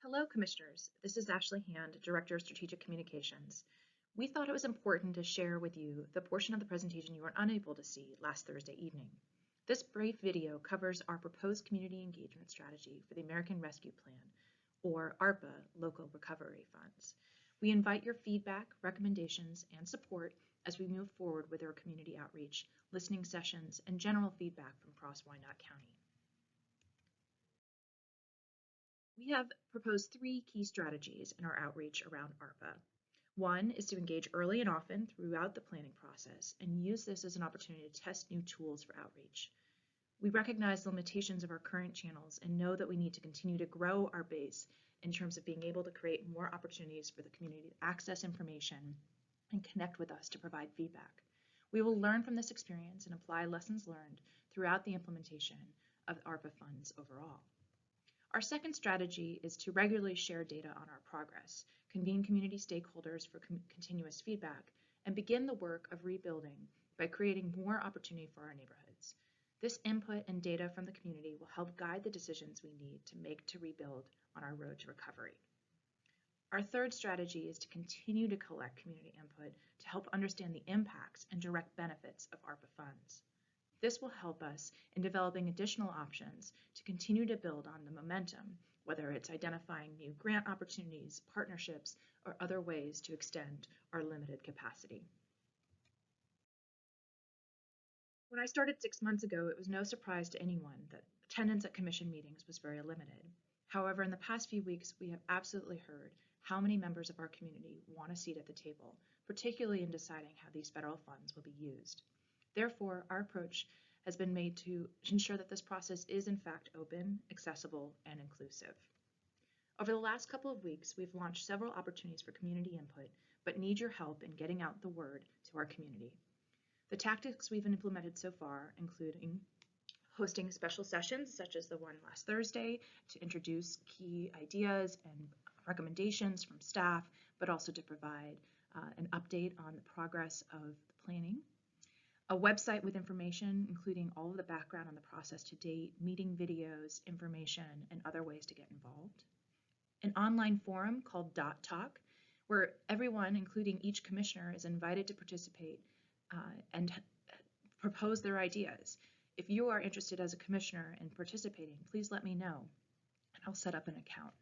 Hello, Commissioners. This is Ashley Hand, Director of Strategic Communications. We thought it was important to share with you the portion of the presentation you were unable to see last Thursday evening. This brief video covers our proposed community engagement strategy for the American Rescue Plan, or ARPA Local Recovery Funds. We invite your feedback, recommendations, and support as we move forward with our community outreach, listening sessions, and general feedback from across Wyandotte County. We have proposed 3 key strategies in our outreach around ARPA. One is to engage early and often throughout the planning process and use this as an opportunity to test new tools for outreach. We recognize the limitations of our current channels and know that we need to continue to grow our base in terms of being able to create more opportunities for the community to access information and connect with us to provide feedback. We will learn from this experience and apply lessons learned throughout the implementation of ARPA funds overall. Our second strategy is to regularly share data on our progress, convene community stakeholders for continuous feedback, and begin the work of rebuilding by creating more opportunity for our neighborhoods. This input and data from the community will help guide the decisions we need to make to rebuild on our road to recovery. Our third strategy is to continue to collect community input to help understand the impacts and direct benefits of ARPA funds. This will help us in developing additional options to continue to build on the momentum, whether it's identifying new grant opportunities, partnerships, or other ways to extend our limited capacity. When I started 6 months ago, it was no surprise to anyone that attendance at commission meetings was very limited. However, in the past few weeks, we have absolutely heard how many members of our community want a seat at the table, particularly in deciding how these federal funds will be used. Therefore, our approach has been made to ensure that this process is in fact open, accessible, and inclusive. Over the last couple of weeks, we've launched several opportunities for community input, but need your help in getting out the word to our community. The tactics we've implemented so far, including hosting special sessions such as the one last Thursday to introduce key ideas and recommendations from staff, but also to provide an update on the progress of the planning. A website with information, including all of the background on the process to date, meeting videos, information, and other ways to get involved. An online forum called .talk, where everyone, including each commissioner, is invited to participate and propose their ideas. If you are interested as a commissioner in participating, please let me know, and I'll set up an account.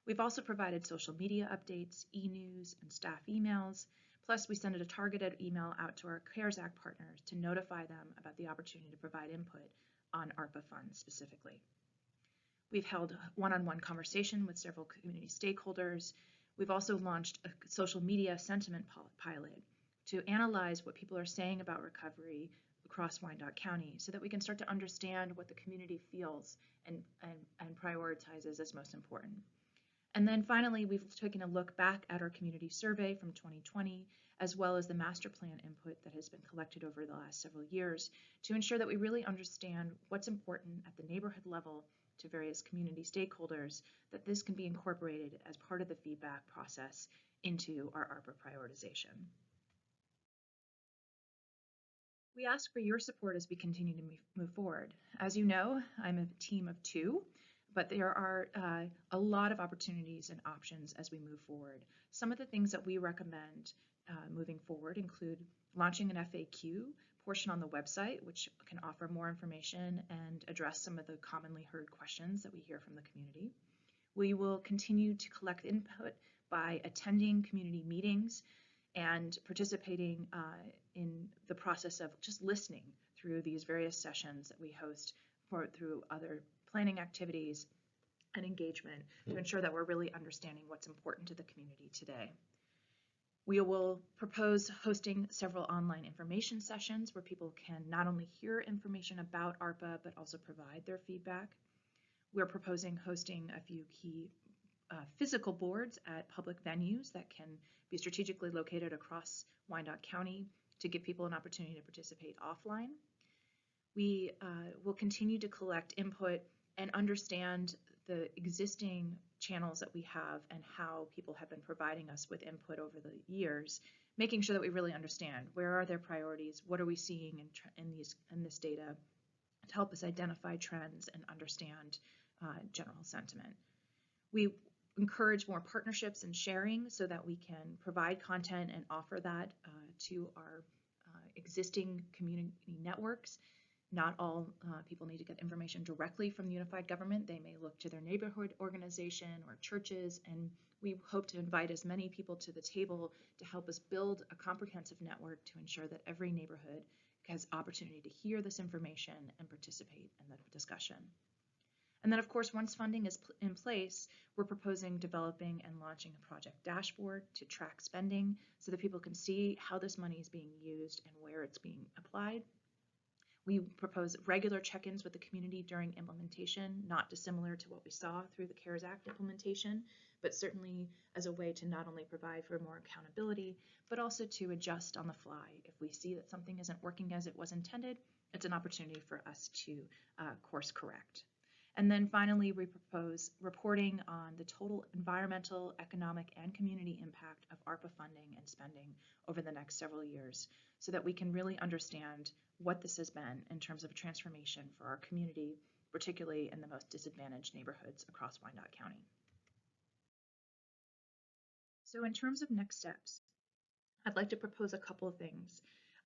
We've also provided social media updates, e-news, and staff emails. Plus, we send a targeted email out to our CARES Act partners to notify them about the opportunity to provide input on ARPA funds specifically. We've held one-on-one conversation with several community stakeholders. We've also launched a social media sentiment pilot to analyze what people are saying about recovery across Wyandotte County so that we can start to understand what the community feels and prioritizes as most important. And then finally, we've taken a look back at our community survey from 2020, as well as the master plan input that has been collected over the last several years to ensure that we really understand what's important at the neighborhood level to various community stakeholders, that this can be incorporated as part of the feedback process into our ARPA prioritization. We ask for your support as we continue to move forward. As you know, I'm a team of 2. But there are a lot of opportunities and options as we move forward. Some of the things that we recommend moving forward include launching an FAQ portion on the website, which can offer more information and address some of the commonly heard questions that we hear from the community. We will continue to collect input by attending community meetings and participating in the process of just listening through these various sessions that we host through other planning activities and engagement to ensure that we're really understanding what's important to the community today. We will propose hosting several online information sessions where people can not only hear information about ARPA, but also provide their feedback. We're proposing hosting a few key physical boards at public venues that can be strategically located across Wyandotte County to give people an opportunity to participate offline. We will continue to collect input and understand the existing channels that we have and how people have been providing us with input over the years, making sure that we really understand where are their priorities, what are we seeing in this data to help us identify trends and understand general sentiment. We encourage more partnerships and sharing so that we can provide content and offer that to our existing community networks. Not all people need to get information directly from the unified government. They may look to their neighborhood organization or churches, and we hope to invite as many people to the table to help us build a comprehensive network to ensure that every neighborhood has opportunity to hear this information and participate in the discussion. And then, of course, once funding is in place, we're proposing developing and launching a project dashboard to track spending so that people can see how this money is being used and where it's being applied. We propose regular check-ins with the community during implementation, not dissimilar to what we saw through the CARES Act implementation, but certainly as a way to not only provide for more accountability, but also to adjust on the fly. If we see that something isn't working as it was intended, it's an opportunity for us to course correct. And then finally, we propose reporting on the total environmental, economic, and community impact of ARPA funding and spending over the next several years so that we can really understand what this has been in terms of a transformation for our community, particularly in the most disadvantaged neighborhoods across Wyandotte County. So in terms of next steps, I'd like to propose a couple of things.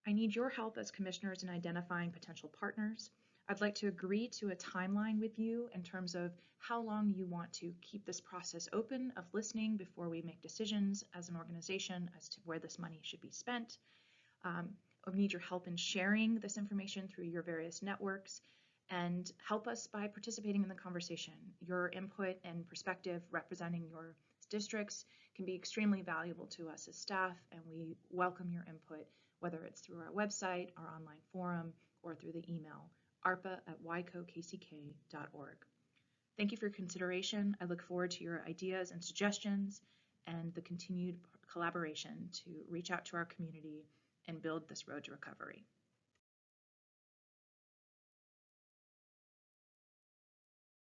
I need your help as commissioners in identifying potential partners. I'd like to agree to a timeline with you in terms of how long you want to keep this process open of listening before we make decisions as an organization as to where this money should be spent. I need your help in sharing this information through your various networks, and help us by participating in the conversation. Your input and perspective representing your districts can be extremely valuable to us as staff, and we welcome your input, whether it's through our website, our online forum, or through the email, arpa@wykok.org. Thank you for your consideration. I look forward to your ideas and suggestions and the continued collaboration to reach out to our community and build this road to recovery.